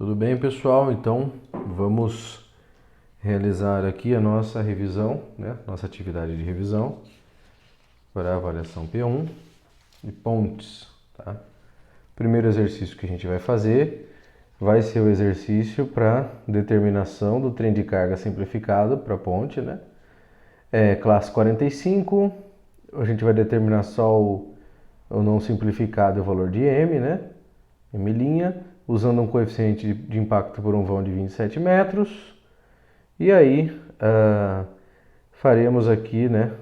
Tudo bem, pessoal? Então, vamos realizar aqui a nossa revisão, né? Nossa atividade de revisão para a avaliação P1 de pontes, tá? Primeiro exercício que a gente vai fazer vai ser o exercício para determinação do trem de carga simplificado para ponte, né? Classe 45, a gente vai determinar só o não simplificado e o valor de M, né? M', usando um coeficiente de impacto por um vão de 27 metros. E aí, faremos aqui, né,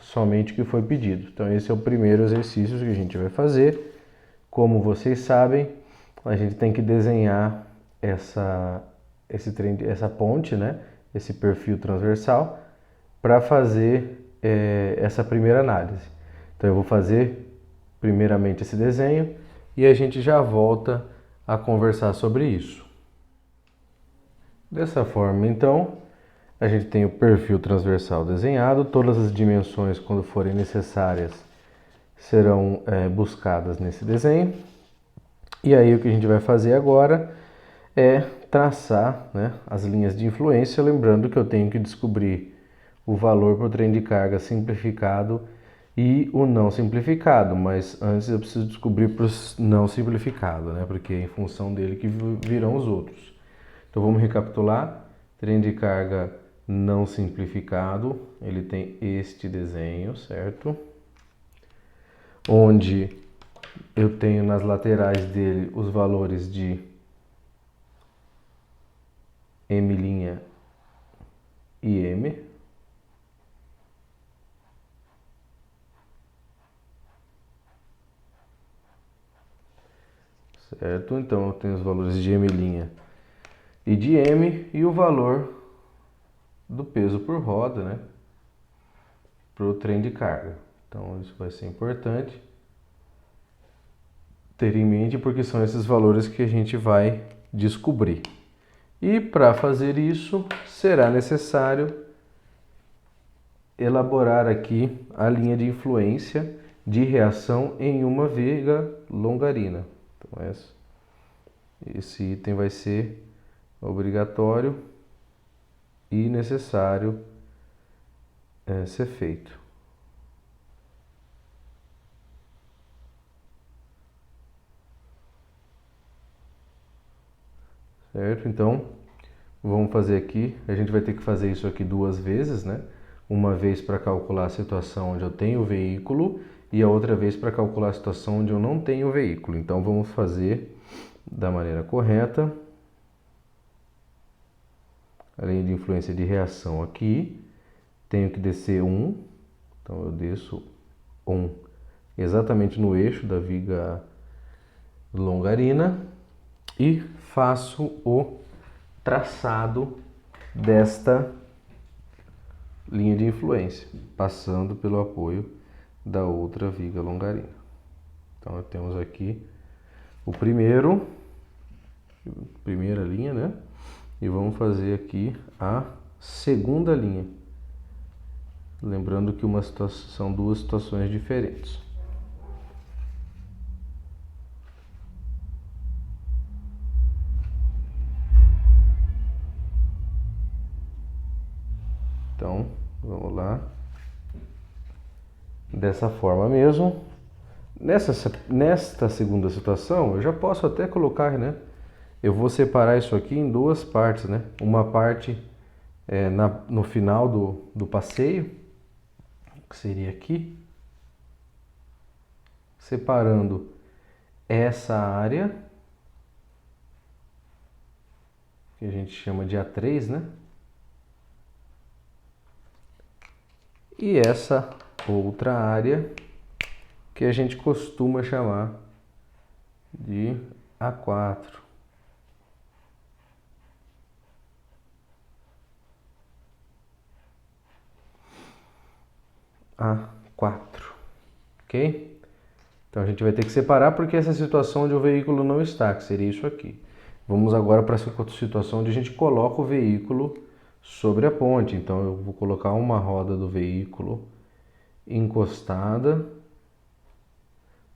somente o que foi pedido. Então, esse é o primeiro exercício que a gente vai fazer. Como vocês sabem, a gente tem que desenhar essa ponte, né, esse perfil transversal, para fazer essa primeira análise. Então, eu vou fazer primeiramente esse desenho e a gente já volta a conversar sobre isso. Dessa forma, então, a gente tem o perfil transversal desenhado, todas as dimensões, quando forem necessárias, serão buscadas nesse desenho. E aí o que a gente vai fazer agora é traçar, né, as linhas de influência, lembrando que eu tenho que descobrir o valor para o trem de carga simplificado e o não simplificado, mas antes eu preciso descobrir para o não simplificado, né, porque é em função dele que virão os outros. Então vamos recapitular. Trem de carga não simplificado, ele tem este desenho, certo? Onde eu tenho nas laterais dele os valores de M' e M. Certo? Então eu tenho os valores de M' e de M e o valor do peso por roda, né? Para o trem de carga. Então isso vai ser importante ter em mente, porque são esses valores que a gente vai descobrir. E para fazer isso, será necessário elaborar aqui a linha de influência de reação em uma viga longarina. Então esse item vai ser obrigatório e necessário ser feito. Certo? Então, vamos fazer aqui, a gente vai ter que fazer isso aqui duas vezes, né? Uma vez para calcular a situação onde eu tenho o veículo e a outra vez para calcular a situação onde eu não tenho o veículo. Então, vamos fazer da maneira correta. A linha de influência de reação aqui, tenho que descer 1, então eu desço 1 exatamente no eixo da viga longarina e faço o traçado desta linha de influência, passando pelo apoio da outra viga longarina. Então temos aqui o primeira linha, né? E vamos fazer aqui a segunda linha. Lembrando que são duas situações diferentes. Então, vamos lá. Dessa forma mesmo. Nesta segunda situação, eu já posso até colocar, né? Eu vou separar isso aqui em duas partes, né? Uma parte no final do passeio, que seria aqui, separando essa área, que a gente chama de A3, né? E essa outra área, que a gente costuma chamar de A4. A4, ok? Então a gente vai ter que separar porque essa é a situação onde o veículo não está, que seria isso aqui. Vamos agora para essa situação onde a gente coloca o veículo sobre a ponte. Então eu vou colocar uma roda do veículo encostada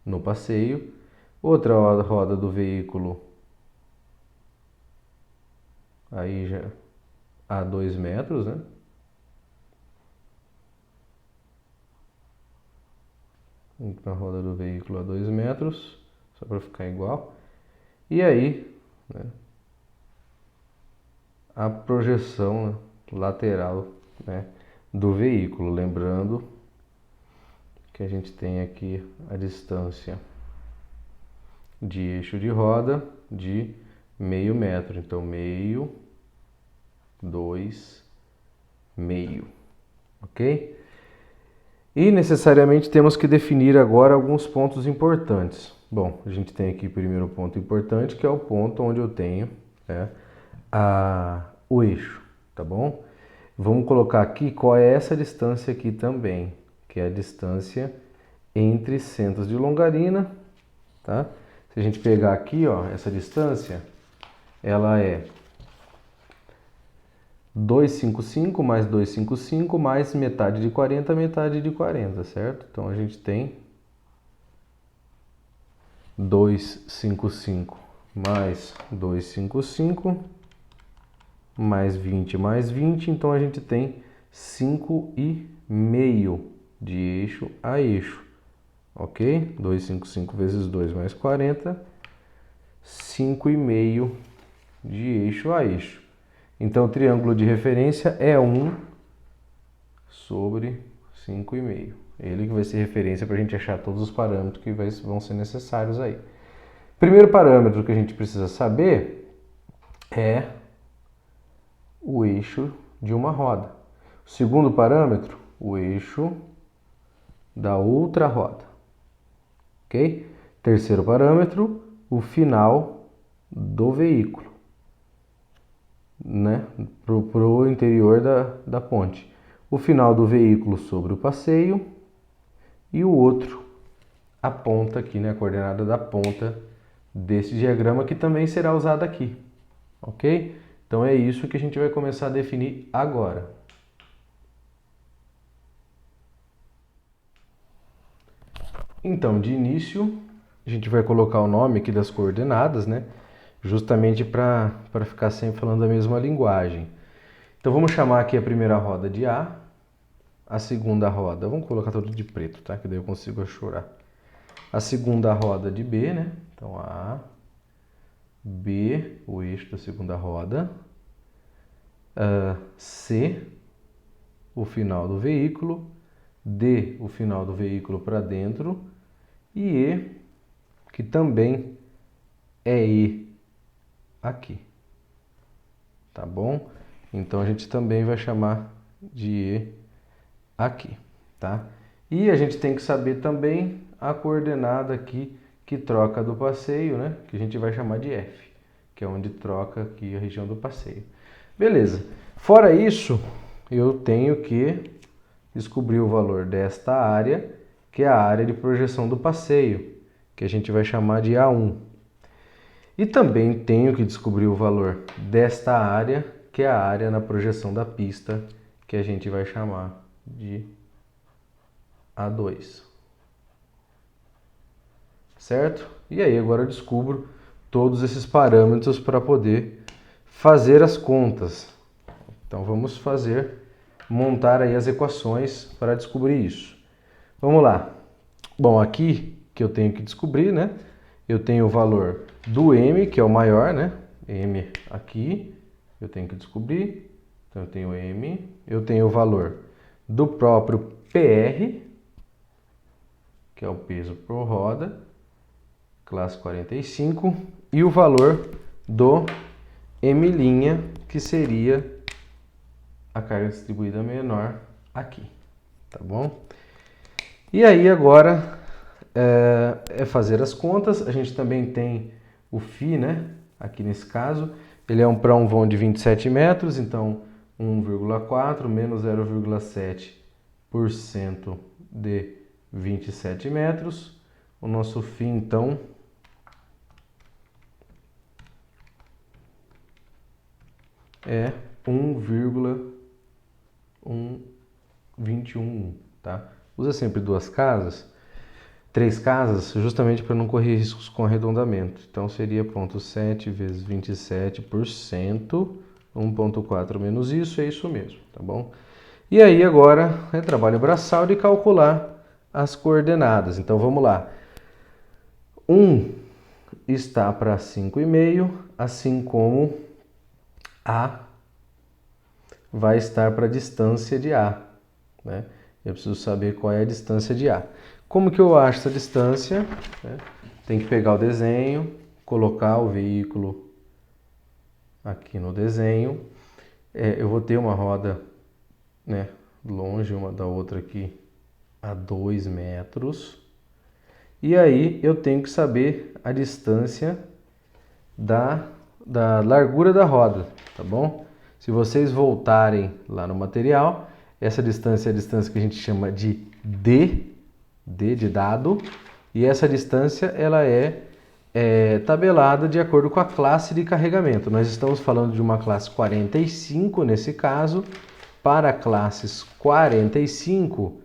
no passeio, outra roda do veículo aí já a 2 metros, né? Para a roda do veículo a 2 metros, só para ficar igual. E aí, né, a projeção, né, lateral, né, do veículo. Lembrando que a gente tem aqui a distância de eixo de roda de meio metro. Então, meio, 2, meio. Ok? E necessariamente temos que definir agora alguns pontos importantes. Bom, a gente tem aqui o primeiro ponto importante, que é o ponto onde eu tenho, né, o eixo, tá bom? Vamos colocar aqui qual é essa distância aqui também, que é a distância entre centros de longarina, tá? Se a gente pegar aqui, ó, essa distância, ela é 255 mais 255 mais metade de 40, metade de 40, certo? Então a gente tem 255 mais 255 mais 20, então a gente tem 5,5 de eixo a eixo, ok? 255 vezes 2 mais 40, 5,5 de eixo a eixo. Então o triângulo de referência é 1 sobre 5,5. Ele que vai ser referência para a gente achar todos os parâmetros que vão ser necessários aí. Primeiro parâmetro que a gente precisa saber é o eixo de uma roda. O segundo parâmetro, o eixo da outra roda. Ok? Terceiro parâmetro, o final do veículo, né? Para o interior da ponte. O final do veículo sobre o passeio e o outro, a ponta aqui, né? A coordenada da ponta desse diagrama que também será usada aqui. Ok? Então é isso que a gente vai começar a definir agora. Então, de início, a gente vai colocar o nome aqui das coordenadas, né? Justamente para ficar sempre falando a mesma linguagem. Então vamos chamar aqui a primeira roda de A, a segunda roda, vamos colocar tudo de preto, tá? Que daí eu consigo chorar. A segunda roda de B, né? Então A, B, o eixo da segunda roda. C, o final do veículo. D, o final do veículo para dentro. E E, que também é E aqui. Tá bom? Então a gente também vai chamar de E aqui, tá? E a gente tem que saber também a coordenada aqui que troca do passeio, né? Que a gente vai chamar de F, que é onde troca aqui a região do passeio. Beleza. Fora isso, eu tenho que descobrir o valor desta área, que é a área de projeção do passeio, que a gente vai chamar de A1. E também tenho que descobrir o valor desta área, que é a área na projeção da pista, que a gente vai chamar de A2. Certo? E aí agora eu descubro todos esses parâmetros para poder fazer as contas. Então vamos montar aí as equações para descobrir isso. Vamos lá. Bom, aqui que eu tenho que descobrir, né? Eu tenho o valor do M, que é o maior, né? M aqui, eu tenho que descobrir. Então eu tenho M, eu tenho o valor do próprio PR, que é o peso por roda, classe 45, e o valor do M', que seria a carga distribuída menor aqui, tá bom? E aí agora é fazer as contas. A gente também tem o φ, né? Aqui nesse caso, ele é para um vão de 27 metros, então 1,4 menos 0,7% de 27 metros. O nosso φ, então, é 1,121, tá? Usa sempre três casas, justamente para não correr riscos com arredondamento. Então seria 0,7 vezes 27%, 1,4 menos isso, é isso mesmo, tá bom? E aí agora é trabalho braçal de calcular as coordenadas. Então vamos lá. 1 está para 5,5, assim como A vai estar para a distância de A, né? Eu preciso saber qual é a distância de A. Como que eu acho essa distância? Tem que pegar o desenho, colocar o veículo aqui no desenho. Eu vou ter uma roda, né, longe uma da outra aqui a 2 metros. E aí eu tenho que saber a distância da largura da roda, tá bom? Se vocês voltarem lá no material, essa distância é a distância que a gente chama de D de dado, e essa distância ela é tabelada de acordo com a classe de carregamento. Nós estamos falando de uma classe 45 nesse caso. Para classes 45,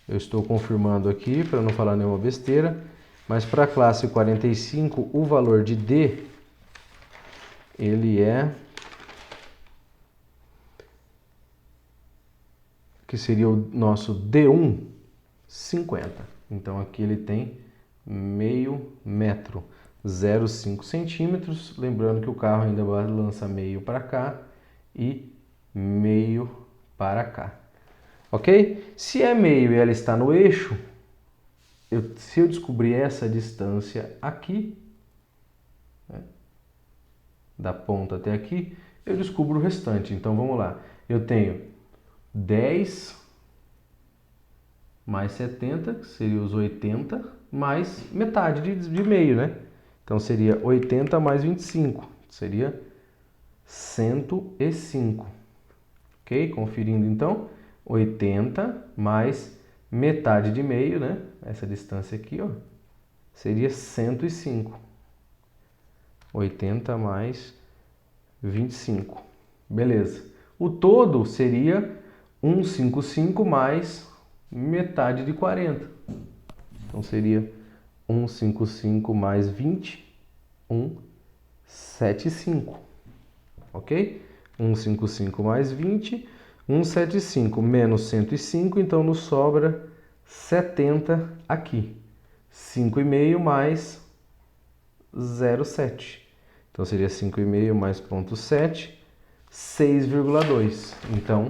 eu estou confirmando aqui para não falar nenhuma besteira, mas para a classe 45 o valor de D ele é, que seria o nosso D1, 50. Então aqui ele tem meio metro, 0,5 centímetros. Lembrando que o carro ainda balança meio para cá e meio para cá. Ok? Se é meio e ela está no eixo, se eu descobrir essa distância aqui, né, da ponta até aqui, eu descubro o restante. Então vamos lá. Eu tenho 10 mais 70, que seria os 80, mais metade de meio, né? Então seria 80 mais 25, seria 105. Ok? Conferindo então, 80 mais metade de meio, né? Essa distância aqui, ó, seria 105. 80 mais 25. Beleza. O todo seria 155 mais metade de 40. Então seria 155 mais 20, 175. Ok? 155 mais 20, 175 menos 105, então nos sobra 70 aqui. 5,5 mais 0,7. Então seria 5,5 mais 0,7, 6,2. Então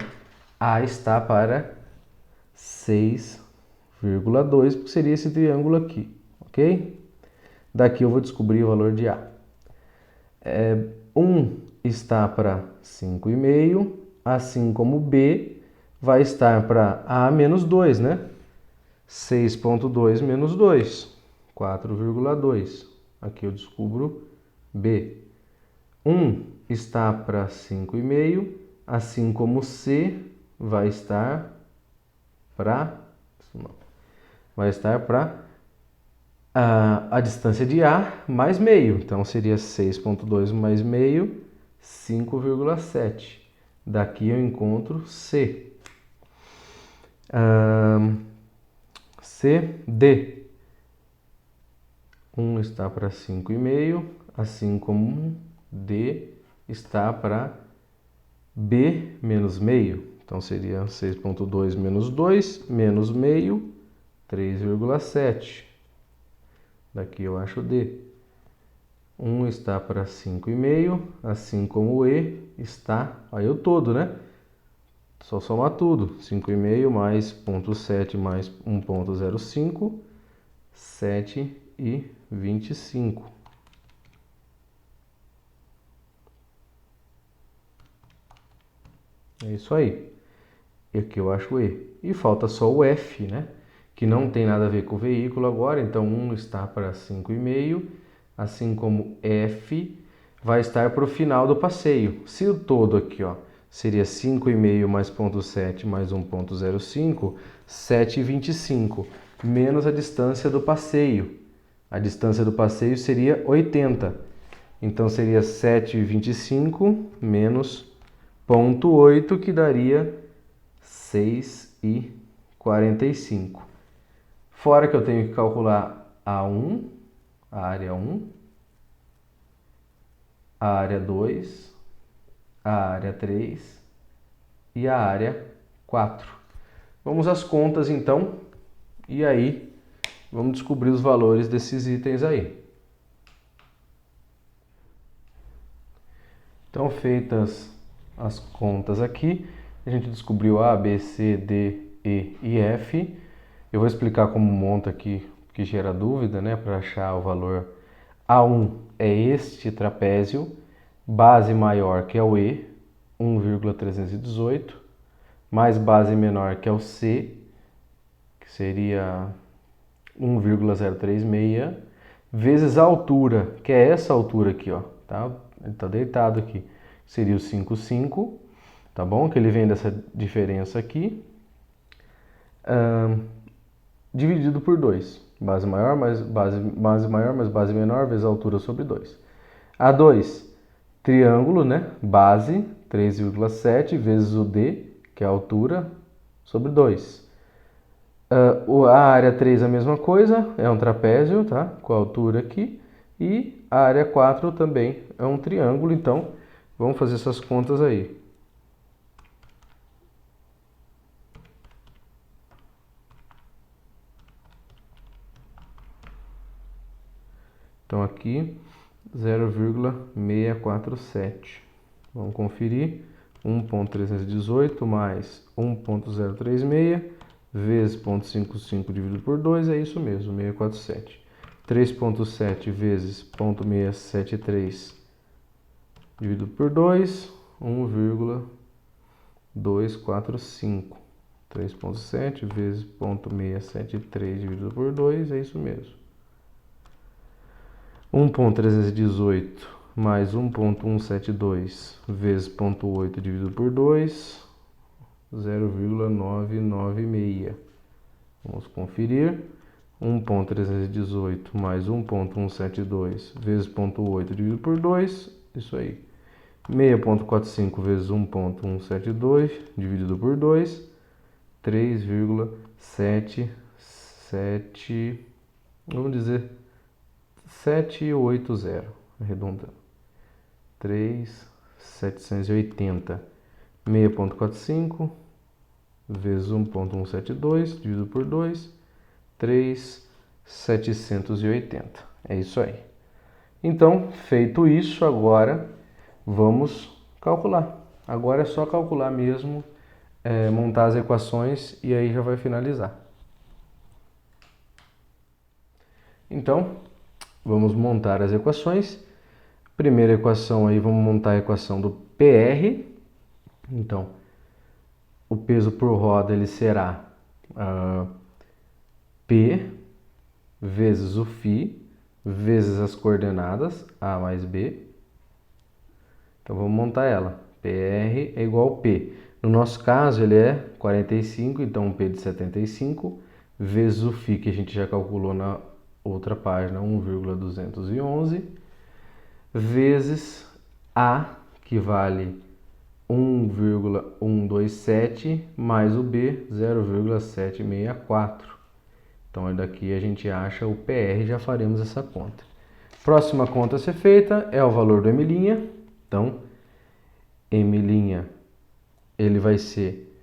A está para 6,2, porque seria esse triângulo aqui, ok? Daqui eu vou descobrir o valor de A. 1 está para 5,5, assim como B vai estar para A menos 2, né? 6,2 menos 2, 4,2. Aqui eu descubro B. 1 está para 5,5, assim como C vai estar para a distância de A mais meio. Então seria 6,2 mais meio, 5,7. Daqui eu encontro C. C, D. 1 está para 5,5, assim como D está para B menos meio. Então seria 6,2 menos 2, menos meio, 3,7. Daqui eu acho D. 1 está para 5,5, assim como o E está... Aí o todo, né? Só somar tudo. 5,5 mais 0,7 mais 1,05, 7,25. É isso aí. E aqui eu acho o E. E falta só o F, né? Que não tem nada a ver com o veículo agora. Então 1 está para 5,5, assim como F vai estar para o final do passeio. Se o todo aqui, ó, seria 5,5 mais 0,7 mais 1,05, 7,25, menos a distância do passeio. A distância do passeio seria 80. Então seria 7,25 menos 0,8, que daria 6,45. Fora que eu tenho que calcular A1, a área 1, a área 2, a área 3 e a área 4. Vamos às contas então, e aí vamos descobrir os valores desses itens aí. Então, feitas as contas aqui, a gente descobriu A, B, C, D, E e F. Eu vou explicar como monta aqui, que gera dúvida, né? Para achar o valor. A1 é este trapézio, base maior que é o E, 1,318, mais base menor que é o C, que seria 1,036, vezes a altura, que é essa altura aqui, ó, tá? Ele está deitado aqui, seria o 5,5, tá bom? Que ele vem dessa diferença aqui, dividido por 2. Base maior mais base menor vezes a altura sobre 2. A2, triângulo, né? Base, 3,7 vezes o D, que é a altura, sobre 2. A área 3 é a mesma coisa, é um trapézio, tá? Com a altura aqui. E a área 4 também é um triângulo, então vamos fazer essas contas aí. Então aqui 0,647. Vamos conferir. 1.318 mais 1.036 vezes 0,55 dividido por 2 é isso mesmo, 647. 3.7 vezes 0,673 dividido por 2, 1,245. 3.7 vezes 0,673 dividido por 2 é isso mesmo. 1.318 mais 1.172 vezes 0,8 dividido por 2, 0,996. Vamos conferir. 1.318 mais 1.172 vezes 0,8 dividido por 2, isso aí. 6.45 vezes 1.172 dividido por 2, 3,77, vamos dizer 780, arredondando. 3.780. 6.45 vezes 1.172 dividido por 2, 3.780. É isso aí. Então, feito isso, agora vamos calcular. Agora é só calcular mesmo, montar as equações e aí já vai finalizar. Então, vamos montar as equações. Primeira equação aí, vamos montar a equação do PR. Então, o peso por roda ele será P vezes o φ vezes as coordenadas A mais B. Então vamos montar ela. PR é igual a P. No nosso caso ele é 45, então um P de 75 vezes o φ que a gente já calculou na outra página, 1,211, vezes A, que vale 1,127 mais o B, 0,764. Então daqui a gente acha o PR, já faremos essa conta. Próxima conta a ser feita é o valor do M'. Então, M' ele vai ser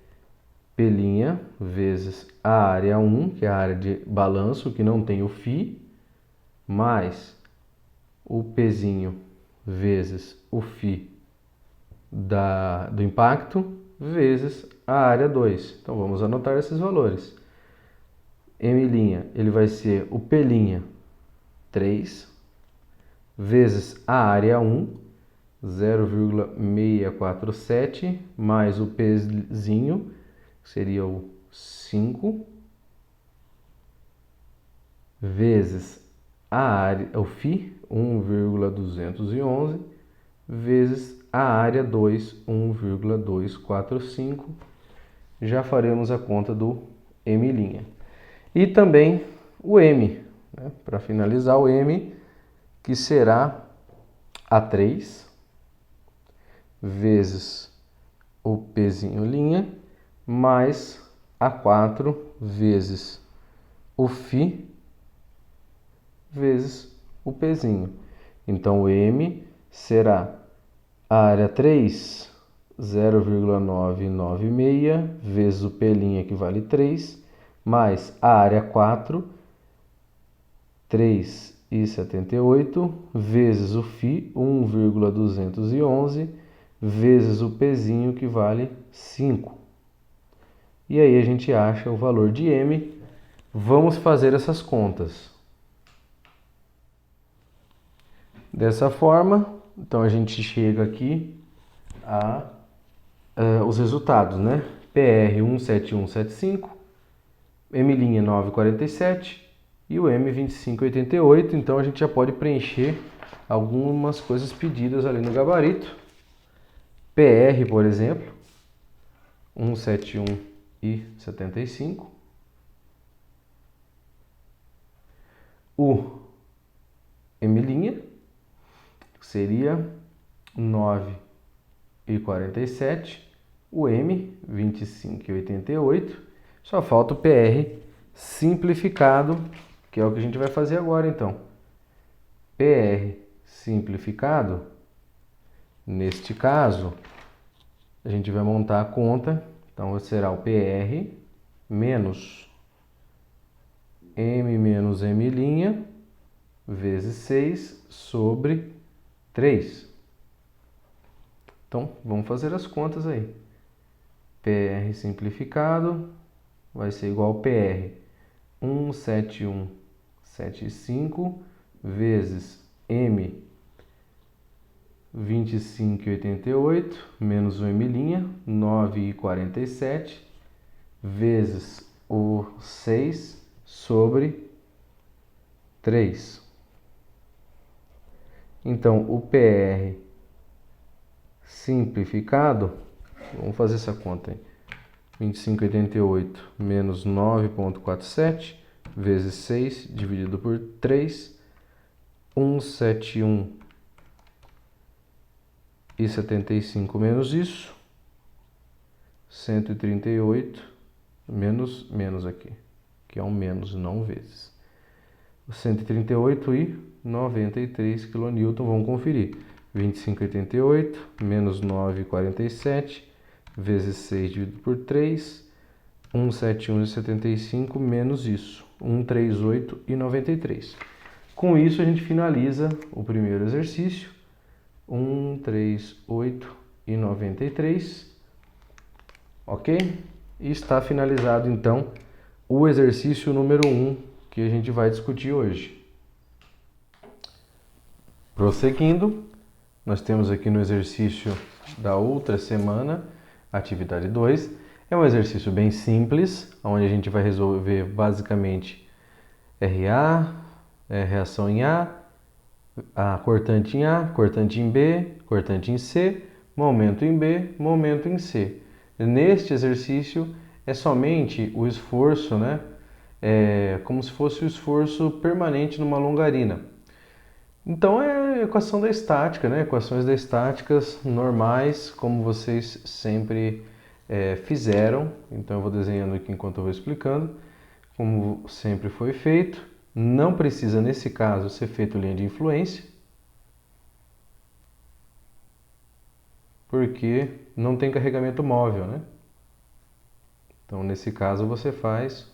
P' vezes a área 1, que é a área de balanço, que não tem o φ, mais o P'zinho vezes o φ do impacto, vezes a área 2. Então vamos anotar esses valores. M' ele vai ser o P', 3, vezes a área 1, 0,647, mais o P'zinho, que seria o 5, vezes a área, o φ, 1,211, vezes a área 2, 1,245. Já faremos a conta do M'. E também o M, né? Para finalizar o M, que será A3 vezes o P'zinho', mais A4 vezes o φ vezes o P'zinho. Então o M será A área 3, 0,996 vezes o P' que vale 3, mais a área 4, 3,78 vezes o φ, 1,211 vezes o Pzinho que vale 5. E aí a gente acha o valor de M. Vamos fazer essas contas. Dessa forma, então a gente chega aqui a os resultados, né? PR 17175, M' 947 e o M 2588. Então a gente já pode preencher algumas coisas pedidas ali no gabarito. PR, por exemplo, 171,75. O M' seria 9,47. O M, 25,88. Só falta o PR simplificado, que é o que a gente vai fazer agora, então. PR simplificado, neste caso, a gente vai montar a conta. Então, será o PR menos M menos M' vezes 6 sobre 3. Então, vamos fazer as contas aí. PR simplificado vai ser igual ao PR 17175 vezes M 25,88 menos o M', 9,47 vezes o 6 sobre 3. Então, o PR simplificado, vamos fazer essa conta aí. 25,88 menos 9,47 vezes 6 dividido por 3, 171,75 menos isso, 138 menos aqui, que é um menos, não vezes. 138,93 kN, vamos conferir. 25,88 menos 9,47 vezes 6 dividido por 3, 171,75 menos isso, 138,93. Com isso a gente finaliza o primeiro exercício, 138,93, ok? E está finalizado então o exercício número 1 que a gente vai discutir hoje. Prosseguindo, nós temos aqui no exercício da outra semana, atividade 2. É um exercício bem simples, onde a gente vai resolver basicamente RA, reação em A cortante em A, cortante em B, cortante em C, momento em B, momento em C. Neste exercício é somente o esforço, né? Como se fosse o esforço permanente numa longarina. Então é a equação da estática, né? Equações da estáticas normais, como vocês sempre fizeram. Então eu vou desenhando aqui enquanto eu vou explicando, como sempre foi feito. Não precisa, nesse caso, ser feito linha de influência, porque não tem carregamento móvel, né? Então nesse caso você faz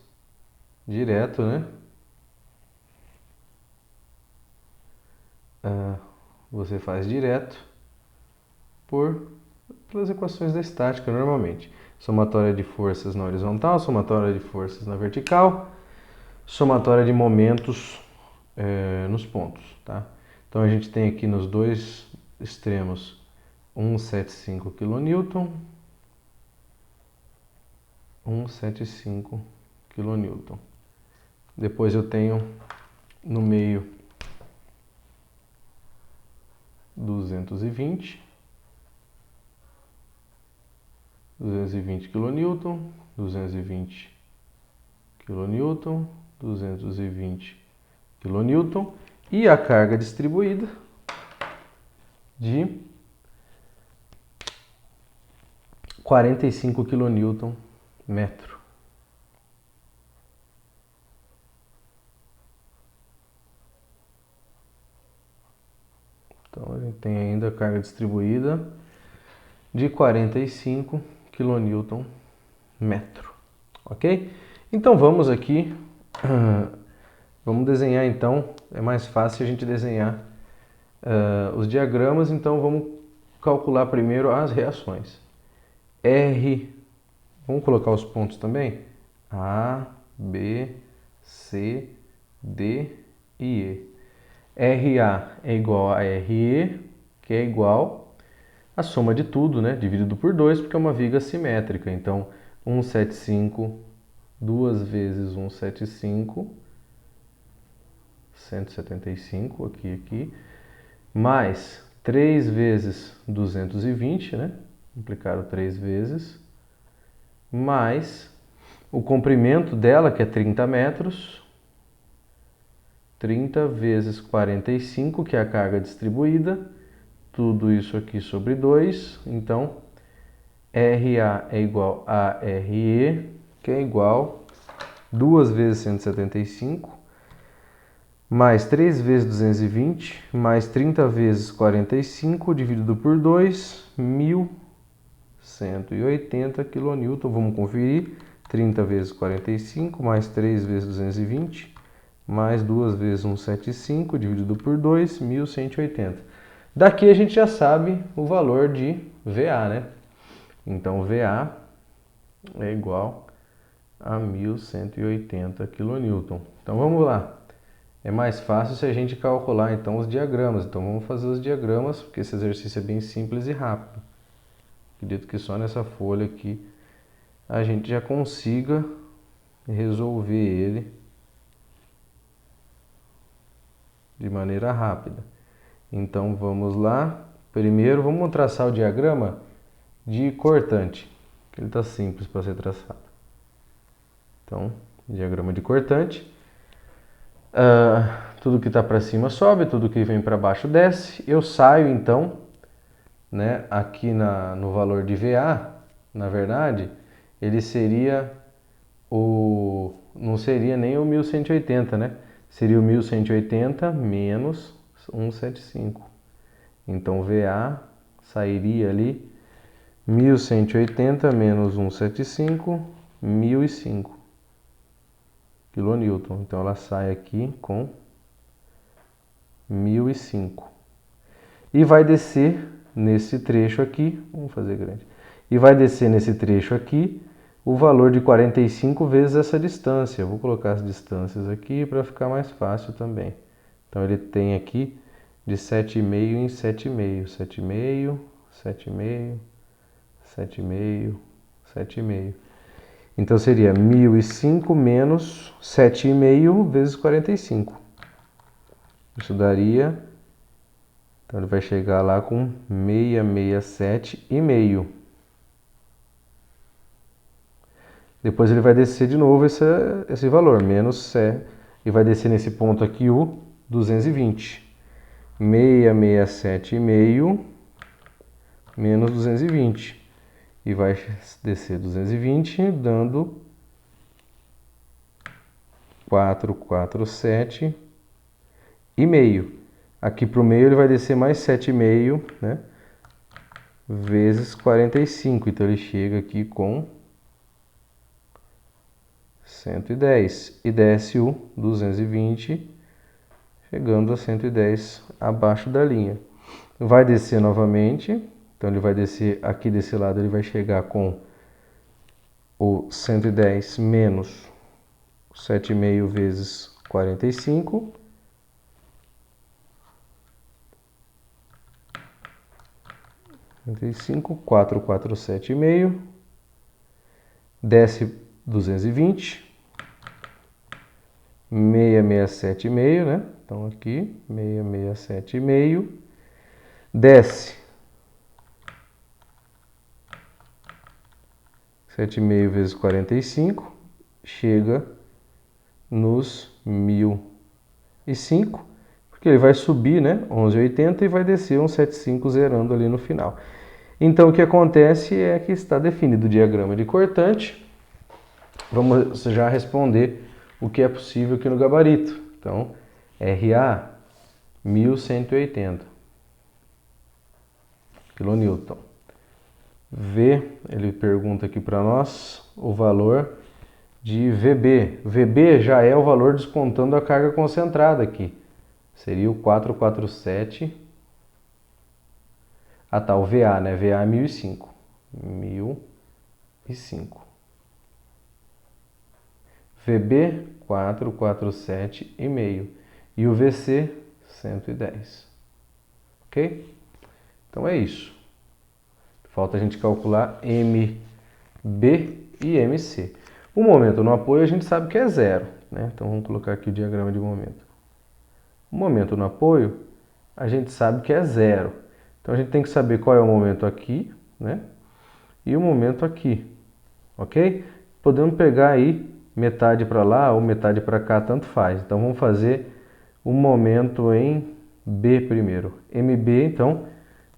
direto, né? Você faz direto pelas equações da estática normalmente. Somatória de forças na horizontal, somatória de forças na vertical, somatória de momentos nos pontos, tá? Então a gente tem aqui nos dois extremos 175 kN, 175 kN. Depois eu tenho no meio 220 kN, 220 kN, 220 kN e a carga distribuída de 45 kN metro. Então a gente tem ainda a carga distribuída de 45 kN metro, ok? Então vamos aqui, vamos desenhar então, é mais fácil a gente desenhar os diagramas, então vamos calcular primeiro as reações. R, vamos colocar os pontos também? A, B, C, D e E. RA é igual a RE, que é igual a soma de tudo, né? Dividido por 2, porque é uma viga simétrica. Então, 175, 2 vezes 175, 175, aqui, mais 3 vezes 220, né? Multiplicado 3 vezes, mais o comprimento dela, que é 30 metros, 30 vezes 45, que é a carga distribuída, tudo isso aqui sobre 2, então RA é igual a RE, que é igual 2 vezes 175, mais 3 vezes 220, mais 30 vezes 45, dividido por 2, 1.180 kN. Vamos conferir, 30 vezes 45, mais 3 vezes 220, mais 2 vezes 175, dividido por 2, 1.180. Daqui a gente já sabe o valor de VA, né? Então, VA é igual a 1.180 kN. Então, vamos lá. É mais fácil se a gente calcular, então, os diagramas. Então, vamos fazer os diagramas, porque esse exercício é bem simples e rápido. Acredito que só nessa folha aqui a gente já consiga resolver ele de maneira rápida. Então vamos lá. Primeiro vamos traçar o diagrama de cortante, que ele está simples para ser traçado. Então, diagrama de cortante. Tudo que está para cima sobe, tudo que vem para baixo desce. Eu saio então, né, aqui no valor de VA, na verdade, ele seria não seria nem o 1180, né? Seria o 1180 menos 175. Então, VA sairia ali 1180 menos 175, 1005 kN. Então, ela sai aqui com 1005. E vai descer nesse trecho aqui, vamos fazer grande. E vai descer nesse trecho aqui o valor de 45 vezes essa distância. Eu vou colocar as distâncias aqui para ficar mais fácil também. Então, ele tem aqui de 7,5 em 7,5, 7,5, 7,5, 7,5, 7,5. Então, seria 1005 menos 7,5 vezes 45. Isso daria... Então, ele vai chegar lá com 667,5. Depois ele vai descer de novo esse valor, menos e vai descer nesse ponto aqui o 220. 667,5 menos 220. E vai descer 220, dando 447,5. Aqui para o meio ele vai descer mais 7,5, né? Vezes 45. Então ele chega aqui com 110 e desce o 220, chegando a 110 abaixo da linha. Vai descer novamente, então ele vai descer aqui desse lado, ele vai chegar com o 110 menos 7,5 vezes 45. (45) 447,5. Desce 220. 667,5, né? Então aqui, 667,5. Desce 7,5 vezes 45, chega nos 1.005, porque ele vai subir, né, 11,80 e vai descer 175 zerando ali no final. Então o que acontece é que está definido o diagrama de cortante. Vamos já responder o que é possível aqui no gabarito. Então, RA 1180. kN. V, ele pergunta aqui para nós o valor de VB. VB já é o valor descontando a carga concentrada aqui. Seria o 447. Ah tá, o VA, né? VA é 1005. 1005. VB 447,5 e o VC 110. Ok? Então é isso. Falta a gente calcular MB e MC. O momento no apoio a gente sabe que é zero, né? Então vamos colocar aqui o diagrama de momento. O momento no apoio a gente sabe que é zero. Então a gente tem que saber qual é o momento aqui, né? E o momento aqui, ok? Podemos pegar aí metade para lá ou metade para cá, tanto faz. Então vamos fazer o momento em B primeiro. MB, então,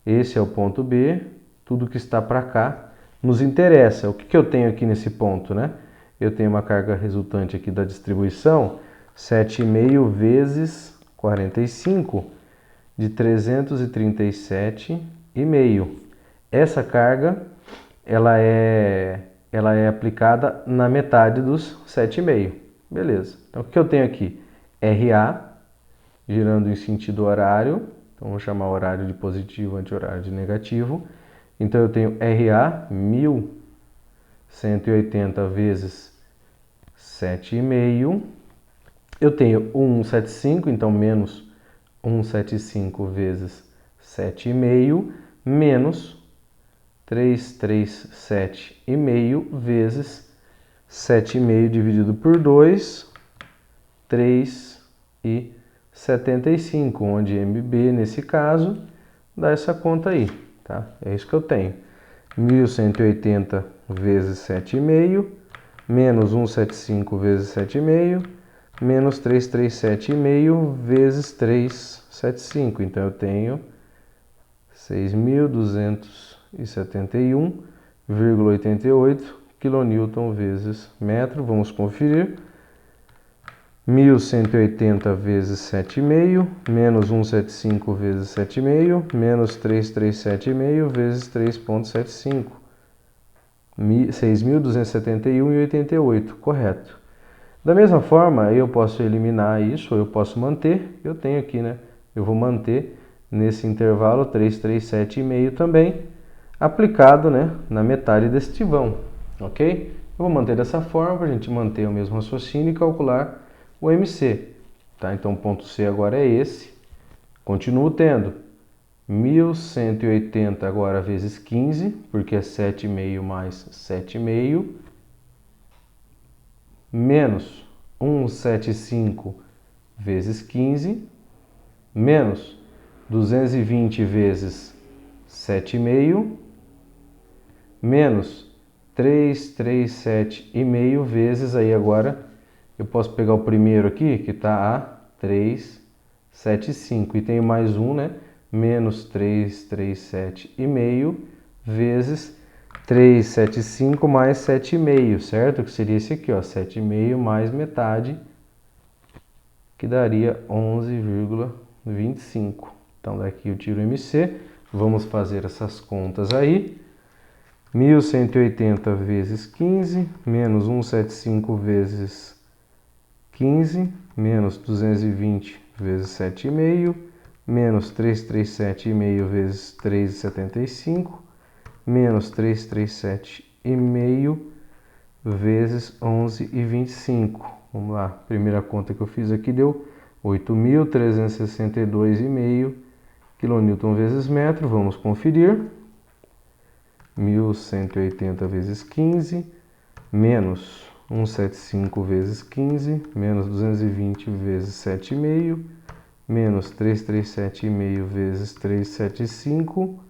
esse é o ponto B, tudo que está para cá nos interessa. O que eu tenho aqui nesse ponto, né? Eu tenho uma carga resultante aqui da distribuição, 7,5 vezes 45, de 337,5. Essa carga, ela é aplicada na metade dos 7,5. Beleza. Então, o que eu tenho aqui? RA, girando em sentido horário. Então, vou chamar horário de positivo, anti-horário de negativo. Então, eu tenho RA, 1.180 vezes 7,5. Eu tenho 175, então menos 175 vezes 7,5, menos 337,5 vezes 7,5 dividido por 2, 3,75, onde MB, nesse caso, dá essa conta aí, tá? É isso que eu tenho. 1.180 vezes 7,5, menos 175 vezes 7,5, menos 337,5 vezes 375. Então, eu tenho 6.271,88 kN vezes metro. Vamos conferir. 1.180 vezes 7,5, menos 175 vezes 7,5, menos 337,5 vezes 3,75. 6.271,88, correto. Da mesma forma, eu posso eliminar isso, ou eu posso manter. Eu tenho aqui, né? Eu vou manter nesse intervalo 337,5 também, aplicado, né, na metade deste vão, ok? Eu vou manter dessa forma para a gente manter o mesmo raciocínio e calcular o MC. Tá? Então, o ponto C agora é esse. Continuo tendo 1.180 agora vezes 15, porque é 7,5 mais 7,5, menos 175 vezes 15, menos 220 vezes 7,5, menos 337,5 vezes, aí agora eu posso pegar o primeiro aqui, que está a 375, e tenho mais um, né? Menos 337,5 vezes 375 mais 7,5, certo? Que seria esse aqui, ó, 7,5 mais metade, que daria 11,25. Então, daqui eu tiro o MC, vamos fazer essas contas aí. 1.180 vezes 15, menos 175 vezes 15, menos 220 vezes 7,5, menos 337,5 vezes 3,75, menos 337,5 vezes 11,25. Vamos lá, primeira conta que eu fiz aqui deu 8.362,5 kN vezes metro. Vamos conferir. 1.180 vezes 15, menos 175 vezes 15, menos 220 vezes 7,5, menos 337,5 vezes 375,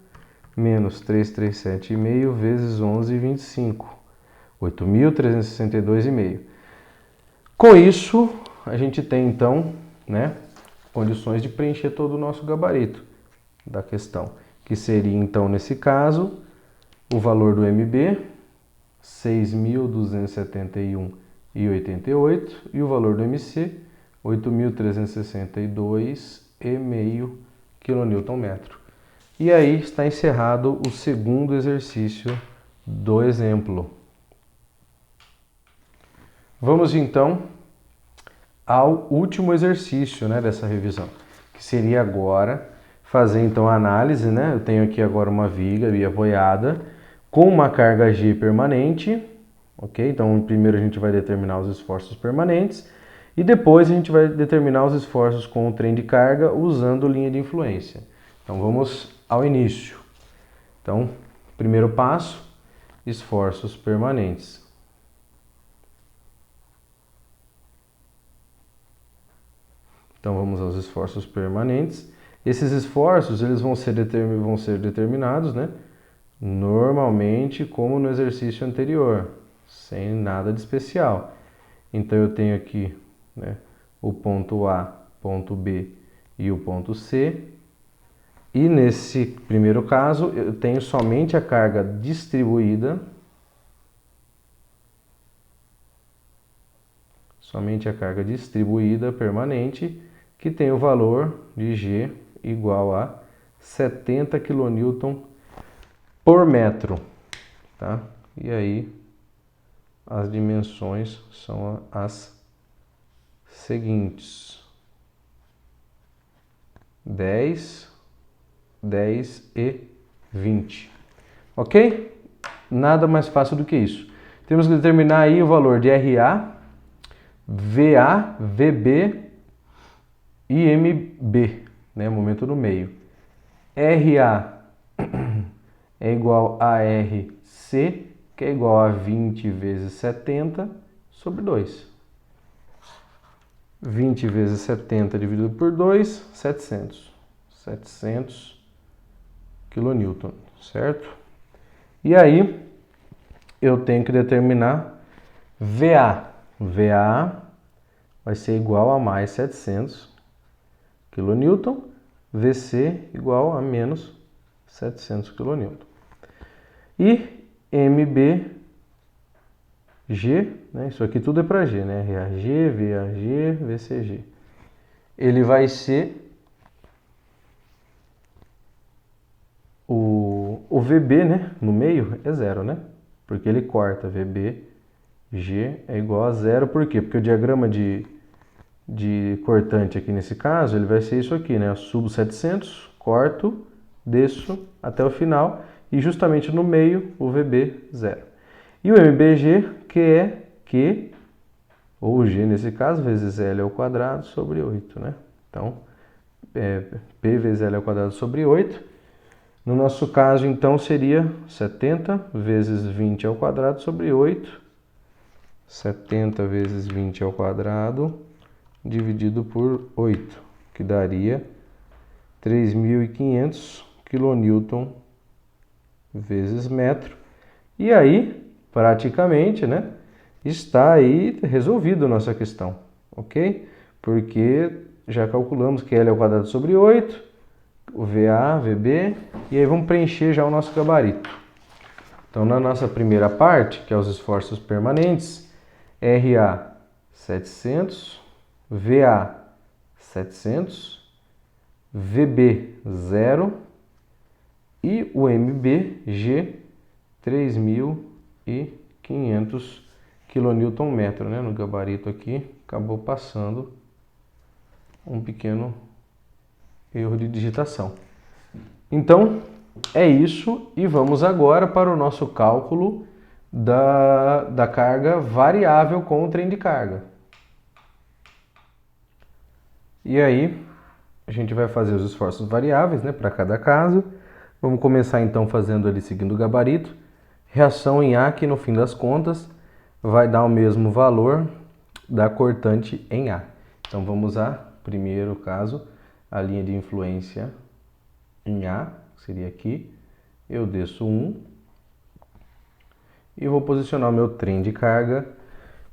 menos 337,5 vezes 11,25. 8.362,5. Com isso, a gente tem então, né, condições de preencher todo o nosso gabarito da questão, que seria então, nesse caso, o valor do MB, 6.271,88, e o valor do MC, 8.362,5 kN. E aí está encerrado o segundo exercício do exemplo. Vamos então ao último exercício, né, dessa revisão, que seria agora fazer então a análise, né? Eu tenho aqui agora uma viga apoiada com uma carga G permanente, ok? Então primeiro a gente vai determinar os esforços permanentes e depois a gente vai determinar os esforços com o trem de carga usando linha de influência. Então vamos ao início. Então, primeiro passo, esforços permanentes. Então vamos aos esforços permanentes. Esses esforços eles vão ser determinados, né? Normalmente como no exercício anterior, sem nada de especial. Então eu tenho aqui, né, o ponto A, ponto B e o ponto C. E nesse primeiro caso eu tenho somente a carga distribuída. Somente a carga distribuída permanente, que tem o valor de G igual a 70 kN por metro, tá? E aí as dimensões são as seguintes: 10, 10 e 20. Ok? Nada mais fácil do que isso. Temos que determinar aí o valor de RA, VA, VB e MB, né? Momento no meio. RA é igual a RC, que é igual a 20 vezes 70 sobre 2. 20 vezes 70 dividido por 2, 700. 700 kN, certo? E aí, eu tenho que determinar VA. VA vai ser igual a mais 700 kN, VC igual a menos 700 kN. E MBG, né? Isso aqui tudo é para G, né? RAG, VAG, VCG. Ele vai ser o VB, né? No meio é zero, né? Porque ele corta. VBG é igual a zero. Por quê? Porque o diagrama de cortante aqui nesse caso, ele vai ser isso aqui, né? Eu subo 700, corto, desço até o final e justamente no meio o VB zero. E o MBG, que é Q, ou G nesse caso, vezes L ao quadrado sobre 8, né? Então, P vezes L ao quadrado sobre 8. No nosso caso, então, seria 70 vezes 20 ao quadrado sobre 8. 70 vezes 20 ao quadrado dividido por 8, que daria 3.500 kN vezes metro. E aí, praticamente, né, está aí resolvido a nossa questão, ok? Porque já calculamos que L ao quadrado sobre 8, o VA, VB, e aí vamos preencher já o nosso gabarito. Então, na nossa primeira parte, que é os esforços permanentes, RA 700, VA 700, VB 0 e o MBG 3.500 kN, né? No gabarito aqui acabou passando um pequeno erro de digitação. Então é isso e vamos agora para o nosso cálculo da carga variável com o trem de carga. E aí a gente vai fazer os esforços variáveis, né, para cada caso. Vamos começar então fazendo ali seguindo o gabarito. Reação em A, que no fim das contas vai dar o mesmo valor da cortante em A. Então vamos a primeiro caso, a linha de influência em A, seria aqui. Eu desço 1 e vou posicionar o meu trem de carga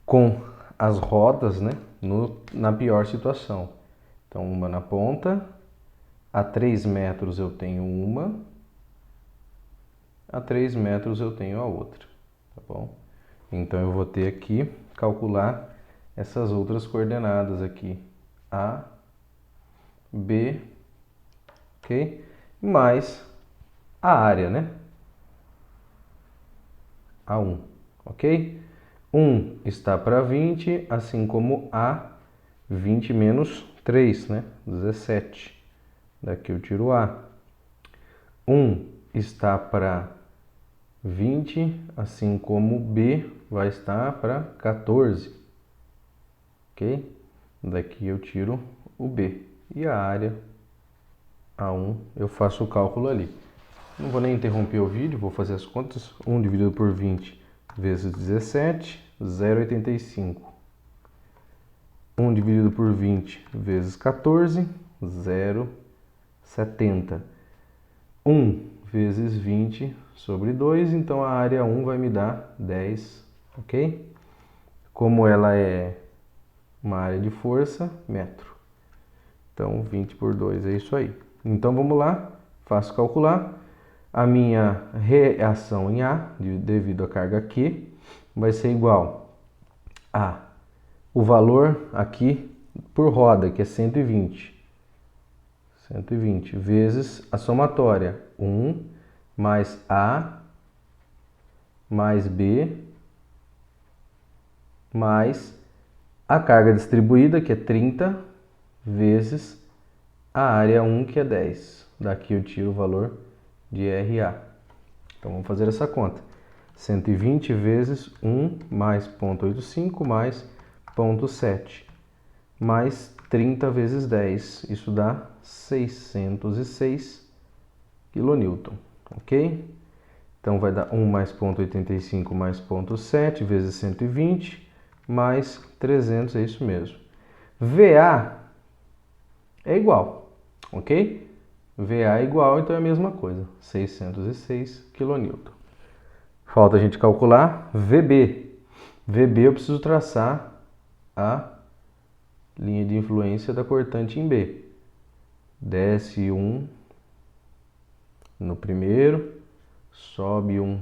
com as rodas, né, na pior situação. Então uma na ponta, a 3 metros eu tenho uma, a 3 metros eu tenho a outra, tá bom? Então eu vou ter aqui, calcular essas outras coordenadas aqui, A, B, ok? Mais a área, né? A1, ok? 1 está para 20, assim como A, 20 menos 3, né? 17. Daqui eu tiro A. 1 está para 20, assim como B vai estar para 14. Ok? Daqui eu tiro o B. E a área A1, eu faço o cálculo ali. Não vou nem interromper o vídeo, vou fazer as contas. 1 dividido por 20 vezes 17, 0,85. 1 dividido por 20 vezes 14, 0,70. 1 vezes 20 sobre 2, então a área 1 vai me dar 10, ok? Como ela é uma área de força, metro. Então 20 por 2 é isso aí. Então vamos lá, faço calcular. A minha reação em A, devido à carga Q, vai ser igual a o valor aqui por roda, que é 120. 120 vezes a somatória, 1 mais A mais B mais a carga distribuída, que é 30, vezes a área 1, que é 10. Daqui eu tiro o valor de RA. Então vamos fazer essa conta. 120 vezes 1 mais 0,85 mais 0,7 mais 30 vezes 10. Isso dá 606 kN, ok? Então vai dar 1 mais 0,85 mais 0,7 vezes 120 mais 300, é isso mesmo. VA é igual, ok? VA é igual, então é a mesma coisa, 606 kN. Falta a gente calcular VB. VB eu preciso traçar a linha de influência da cortante em B. Desce 1 no primeiro, sobe 1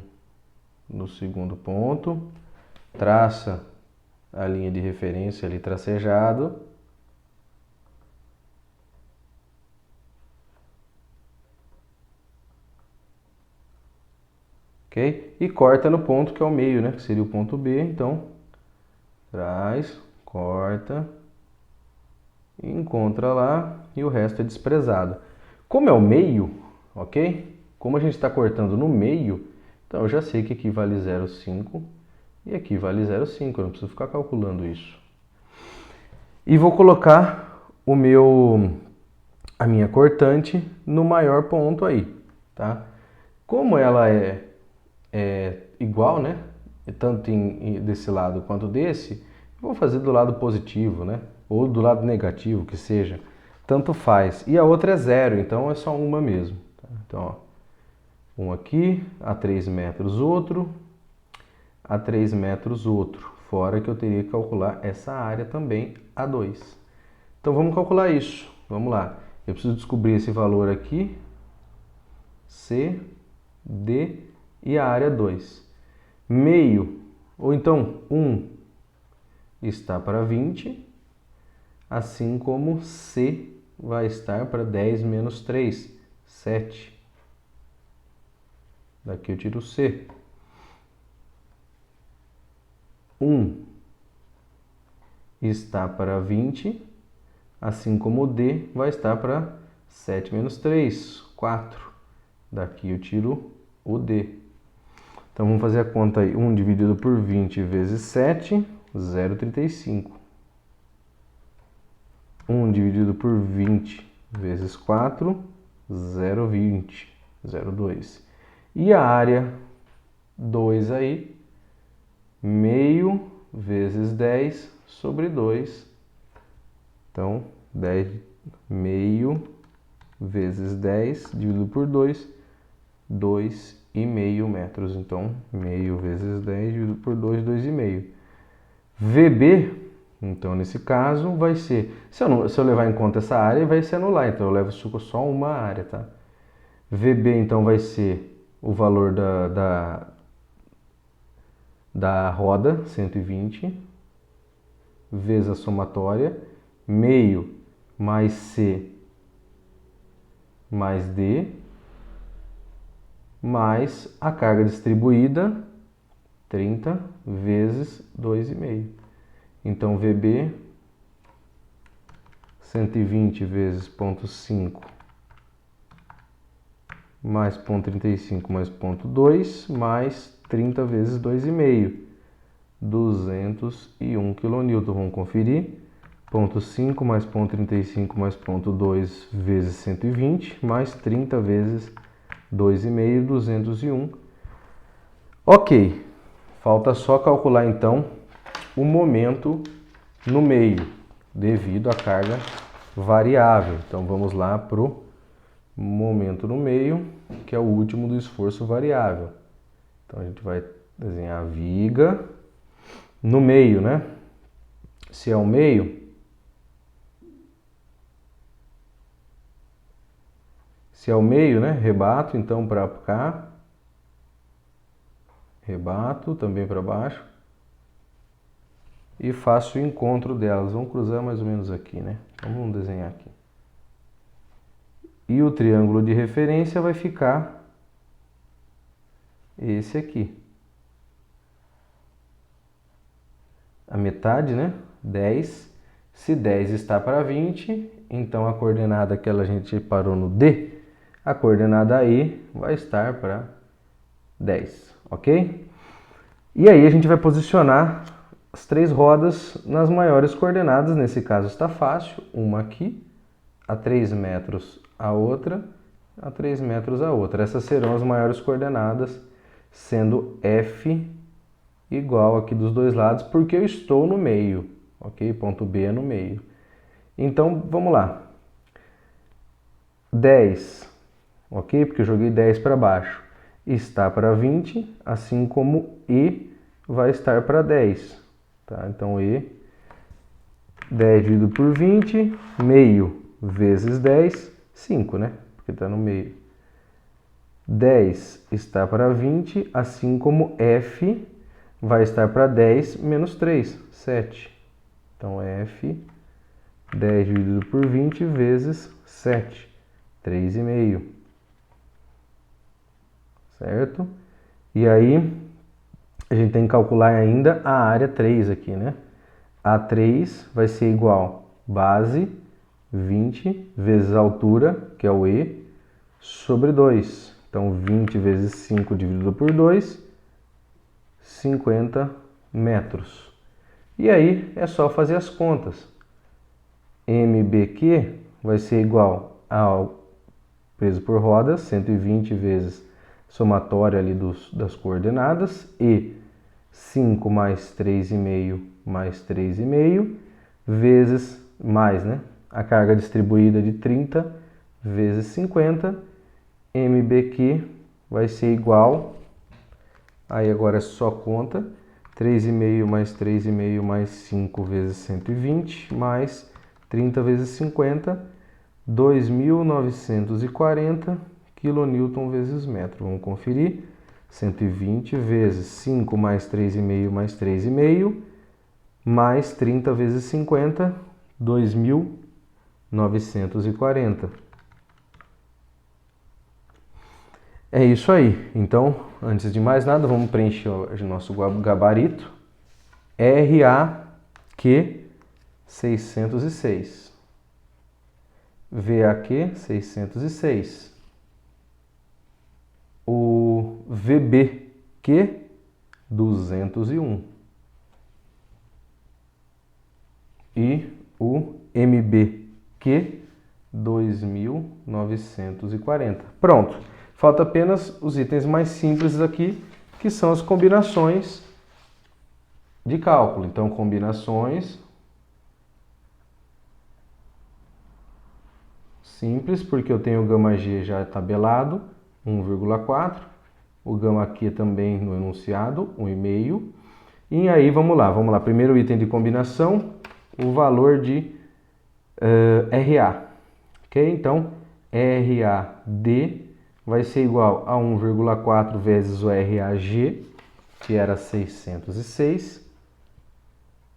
no segundo ponto, traça a linha de referência ali tracejado. Ok? E corta no ponto que é o meio, né? Que seria o ponto B. Então, traz, corta, encontra lá e o resto é desprezado. Como é o meio, ok? Como a gente está cortando no meio, então eu já sei que aqui vale 0,5 e aqui vale 0,5. Eu não preciso ficar calculando isso. E vou colocar a minha cortante no maior ponto aí, tá? Como ela é igual, né? Tanto desse lado quanto desse, vou fazer do lado positivo, né? Ou do lado negativo, que seja. Tanto faz. E a outra é 0, então é só uma mesmo. Tá? Então, ó, um aqui, a 3 metros outro, a 3 metros outro. Fora que eu teria que calcular essa área também, a 2. Então vamos calcular isso. Vamos lá. Eu preciso descobrir esse valor aqui, C, D e a área 2. Meio, ou então 1 está para 20, assim como C vai estar para 10 menos 3, 7. Daqui eu tiro o C. 1 está para 20, assim como o D vai estar para 7 menos 3, 4. Daqui eu tiro o D. Então vamos fazer a conta aí. 1 dividido por 20 vezes 7, 0,35. 1 dividido por 20 vezes 4, 0,20, 0,2. E a área 2 aí, meio vezes 10 sobre 2. Então, 10, meio vezes 10 dividido por 2, 2,5 metros. Então, meio vezes 10 dividido por 2, 2,5. VB, então nesse caso, vai ser... Se eu levar em conta essa área, vai se anular. Então, eu levo só uma área, tá? VB, então, vai ser o valor da roda, 120, vezes a somatória, meio mais C mais D, mais a carga distribuída, 30 vezes 2,5. Então, VB, 120 vezes 0,5 mais 0,35 mais 0,2 mais 30 vezes 2,5. 201 kN. Vamos conferir. 0,5 mais 0,35 mais 0,2 vezes 120 mais 30 vezes 2,5, 201. Ok. Falta só calcular então o momento no meio, devido à carga variável. Então vamos lá para o momento no meio, que é o último do esforço variável. Então a gente vai desenhar a viga no meio, né? Se é o meio, né? Rebato então para cá, rebato também para baixo e faço o encontro delas. Vamos cruzar mais ou menos aqui, né? Então vamos desenhar aqui. E o triângulo de referência vai ficar esse aqui. A metade, né? 10. Se 10 está para 20, então a coordenada que a gente parou no D, a coordenada E vai estar para 10, ok? E aí a gente vai posicionar as três rodas nas maiores coordenadas. Nesse caso está fácil, uma aqui, a 3 metros a outra, a 3 metros a outra. Essas serão as maiores coordenadas, sendo F igual aqui dos dois lados, porque eu estou no meio, ok? Ponto B é no meio. Então, vamos lá. 10, ok? Porque eu joguei 10 para baixo. Está para 20, assim como E vai estar para 10. Tá? Então, E, 10 dividido por 20, meio vezes 10, 5, né? Porque está no meio. 10 está para 20, assim como F vai estar para 10 menos 3, 7. Então, F, 10 dividido por 20 vezes 7, 3,5. Certo? E aí, a gente tem que calcular ainda a área 3 aqui, né? A3 vai ser igual base 20 vezes a altura, que é o E, sobre 2. Então, 20 vezes 5 dividido por 2, 50 metros. E aí, é só fazer as contas. MBQ vai ser igual ao peso por rodas, 120 vezes somatória ali das coordenadas, e 5 mais 3,5 mais 3,5, vezes mais, né? A carga distribuída de 30 vezes 50, MBQ vai ser igual, aí agora é só conta, 3,5 mais 3,5 mais 5 vezes 120, mais 30 vezes 50, 2.940 kN vezes metro. Vamos conferir. 120 vezes 5 mais 3,5 mais 3,5, mais 30 vezes 50, 2.940. É isso aí. Então, antes de mais nada, vamos preencher o nosso gabarito. RAQ 606. VAQ 606. O VBQ 201. E o MBQ 2.940. Pronto. Falta apenas os itens mais simples aqui, que são as combinações de cálculo. Então, combinações simples, porque eu tenho o gama G já tabelado, 1,4. O gama Q também no enunciado, 1,5. E aí, vamos lá. Primeiro item de combinação, o valor de RA. Ok? Então, RAD vai ser igual a 1,4 vezes o RAG, que era 606,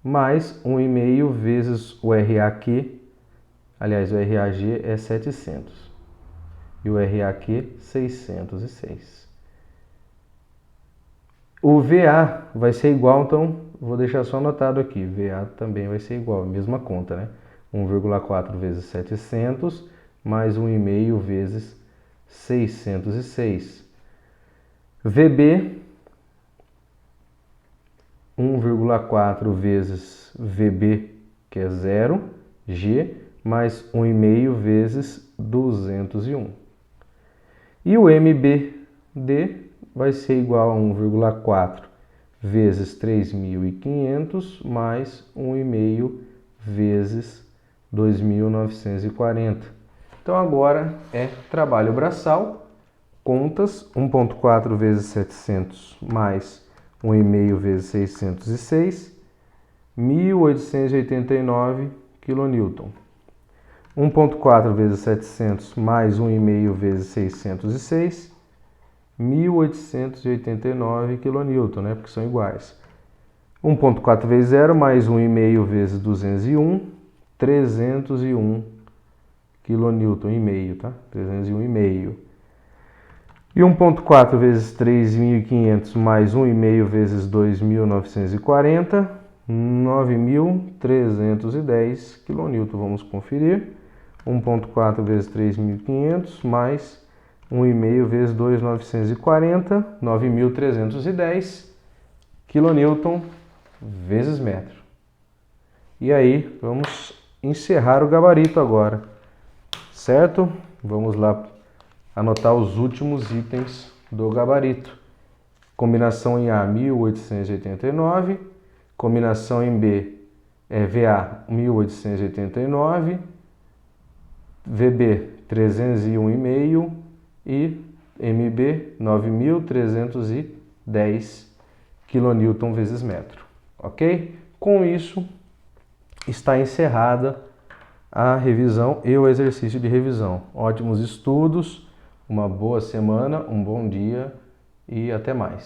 mais 1,5 vezes o RAQ, aliás, o RAG é 700, e o RAQ 606. O VA vai ser igual, então vou deixar só anotado aqui. VA também vai ser igual, mesma conta, né? 1,4 vezes 700 mais 1,5 vezes 606. VB, 1,4 vezes VB, que é 0, G, mais 1,5 vezes 201. E o MBD vai ser igual a 1,4 vezes 3.500 mais 1,5 vezes 2.940. Então agora é trabalho braçal, contas, 1,4 vezes 700 mais 1,5 vezes 606, 1.889 kN. 1,4 vezes 700 mais 1,5 vezes 606, 1.889 kN, né? Porque são iguais. 1,4 vezes 0 mais 1,5 vezes 201, 301 kN, tá? 301,5. E 1,4 vezes 3.500 mais 1,5 vezes 2.940, 9.310 kN. Vamos conferir. 1,4 vezes 3.500 mais 1,5 vezes 2.940, 9.310 kN vezes metro. E aí, vamos encerrar o gabarito agora, certo? Vamos lá anotar os últimos itens do gabarito. Combinação em A, 1.889. Combinação em B, VA, 1.889. VB, 301,5 e MB, 9.310 kN vezes metro. Ok? Com isso, está encerrada a revisão e o exercício de revisão. Ótimos estudos, uma boa semana, um bom dia e até mais.